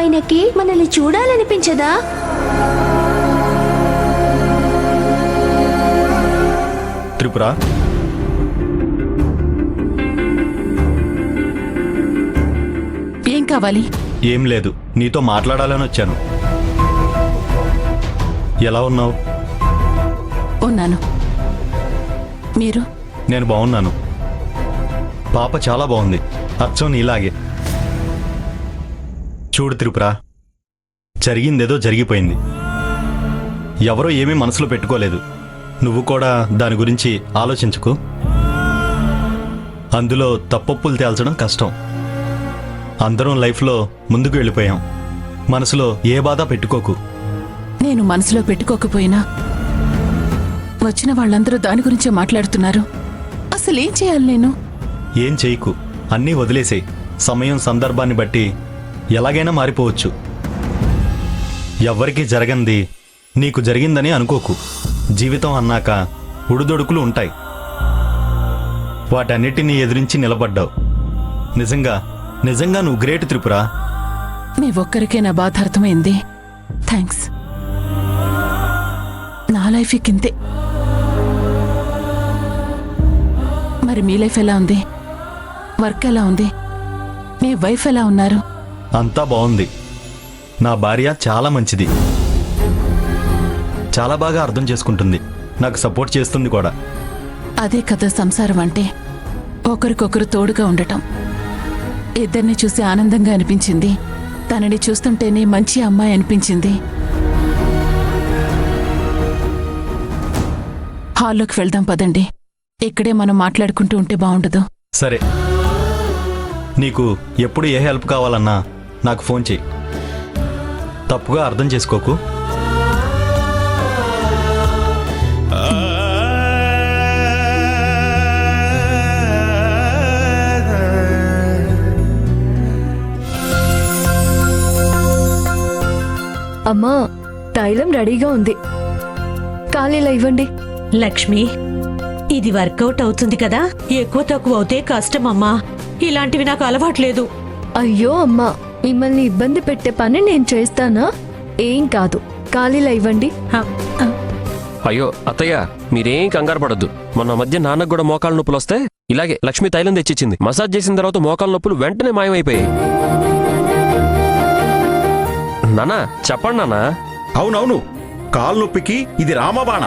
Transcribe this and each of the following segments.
ఆయనకి మనల్ని చూడాలనిపించదా? త్రిపుర, ఏం కావాలి? ఏం లేదు, నీతో మాట్లాడాలని వచ్చాను. ఎలా ఉన్నావు? ఉన్నాను. మీరు? నేను బాగున్నాను. పాప చాలా బాగుంది, అచ్చం నీలాగే. చూడు త్రిపుర, జరిగిందేదో జరిగిపోయింది. ఎవరో ఏమీ మనసులో పెట్టుకోలేదు. నువ్వు కూడా దాని గురించి ఆలోచించుకో. అందులో తప్పొప్పులు తేల్చడం కష్టం. అందరం లైఫ్లో ముందుకు వెళ్ళిపోయాం. మనసులో ఏ బాధ పెట్టుకోకు. నేను మనసులో పెట్టుకోకపోయినా వచ్చిన వాళ్ళందరూ దాని గురించే మాట్లాడుతున్నారు. అసలేం చేయాలి నేను? ఏం చేయకు, అన్నీ వదిలేసేయ్. సమయం సందర్భాన్ని బట్టి ఎలాగైనా మారిపోవచ్చు. ఎవ్వరికీ జరగంది నీకు జరిగిందని అనుకోకు. జీవితం అన్నాక ఉడుదొడుకులు ఉంటాయి. వాటన్నిటినీ ఎదిరించి నిలబడ్డావు. నిజంగా నువ్వు గ్రేట్ త్రిపుర. మీ ఒక్కరికే నా బాధ అర్థమైంది. థ్యాంక్స్. నా లైఫ్ ఇంతే. మరి మీ లైఫ్ ఎలా ఉంది? వర్క్ ఎలా ఉంది? మీ వైఫ్ ఎలా ఉన్నారు? అంతా బాగుంది. నా భార్య చాలా మంచిది. చాలా బాగా అర్థం చేసుకుంటుంది. నాకు సపోర్ట్ చేస్తుంది కూడా. అదే కదా సంసారం అంటే. ఒకరికొకరు తోడుగా ఉండటం. ఇద్దరిని చూసి ఆనందంగా అనిపించింది. తనని చూస్తుంటేనే మంచి అమ్మాయి అనిపించింది. హాల్లోకి వెళ్దాం పదండి. ఇక్కడే మనం మాట్లాడుకుంటూ ఉంటే బాగుండదు. సరే, నీకు ఎప్పుడు ఏ హెల్ప్ కావాలన్నా నాకు ఫోన్ చెయ్యి. తప్పుగా అర్థం చేసుకోకు. అమ్మా, తైలం రెడీగా ఉంది, ఖాళీలా ఇవ్వండి. లక్ష్మి, ఇది వర్కౌట్ అవుతుంది కదా? ఎక్కువ తక్కువ అవుతే కష్టమమ్మా. ఇలాంటివి నాకు అలవాట్లేదు. అయ్యో అమ్మా, మిమ్మల్ని ఇబ్బంది పెట్టే పని నేను చేస్తానా? ఏం కాదు, ఖాళీలా ఇవ్వండి. అయ్యో అత్తయ్య, మీరేం కంగారు పడద్దు. మొన్న మధ్య నాన్నకు కూడా మోకాళ్ళ నొప్పులు వస్తే ఇలాగే లక్ష్మి తైలం తెచ్చిచ్చింది. మసాజ్ చేసిన తర్వాత మోకాళ్ళ నొప్పులు వెంటనే మాయమైపోయాయి. నానా చెప్పండి నానా. అవునవును, కాలు నొప్పికి ఇది రామబాణ.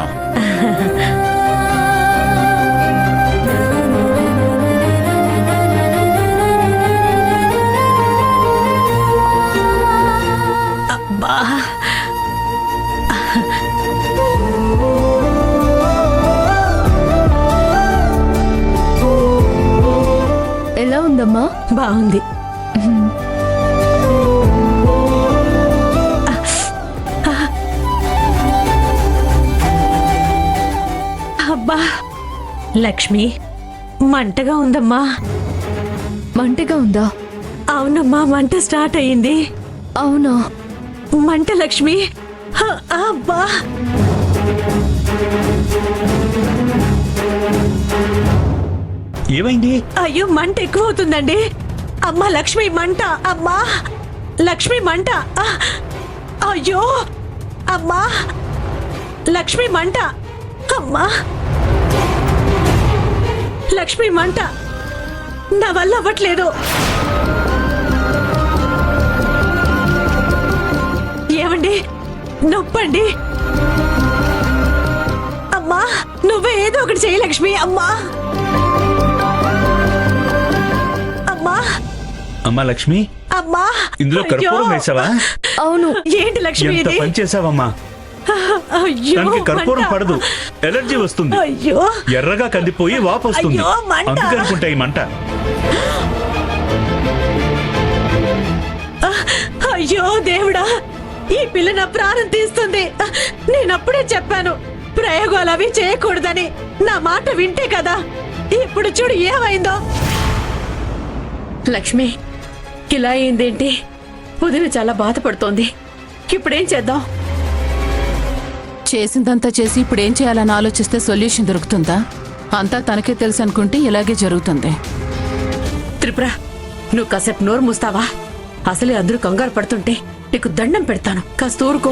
అబ్బా, ఎలా ఉందమ్మా? బాగుంది. అబ్బా లక్ష్మి, మంటగా ఉందమ్మా. మంటగా ఉందా? అవునమ్మా, మంట స్టార్ట్ అయ్యింది. అవునా? మంట లక్ష్మి. అబ్బా, ఏమైంది? అయ్యో, మంట ఎక్కువ అవుతుందండి. అమ్మా లక్ష్మి, మంట. అమ్మా లక్ష్మి, మంట. అయ్యో అమ్మా లక్ష్మి, మంట. అమ్మా లక్ష్మి, మంట. నా వల్ల అవ్వట్లేదు. ఏమండి, నొప్పండి. అమ్మా, నువ్వే ఏదో ఒకటి చేయి లక్ష్మి. అమ్మా అమ్మా అమ్మా లక్ష్మి, అమ్మా, ఇందులో కర్పూరం వేసావా? అవును. ఏంటి లక్ష్మి ఎంత ఇది? పని చేసావమ్మా. అయ్యో, దానికి కర్పూరం మంట. పడదు, ఎలర్జీ వస్తుంది. అయ్యో, ఎర్రగా కందిపోయి వాపు వస్తుంది. అయ్యో, మంట. అందుకనుకుంటా ఈ మంట. అయ్యో దేవుడా, ఈ పిల్ల నా ప్రాణం తీస్తుంది. నేనప్పుడే చెప్పాను ప్రయోగాలు అవి చేయకూడదని. నా మాట వింటే కదా. ఇప్పుడు చూడు ఏమైందో. లక్ష్మి, ఇలా అయిందేంటి? వదిన చాలా బాధపడుతోంది. ఇప్పుడేం చేద్దాం? చేసిందంతా చేసి ఇప్పుడేం చేయాలని ఆలోచిస్తే సొల్యూషన్ దొరుకుతుందా? అంతా తనకే తెలుసు అనుకుంటే ఇలాగే జరుగుతుంది. త్రిపుర, నువ్వు కాసేపు నోరు మూస్తావా? అసలే అందరూ కంగారు పడుతుంటే నీకు దండం పెడతాను కాస్త ఊరుకో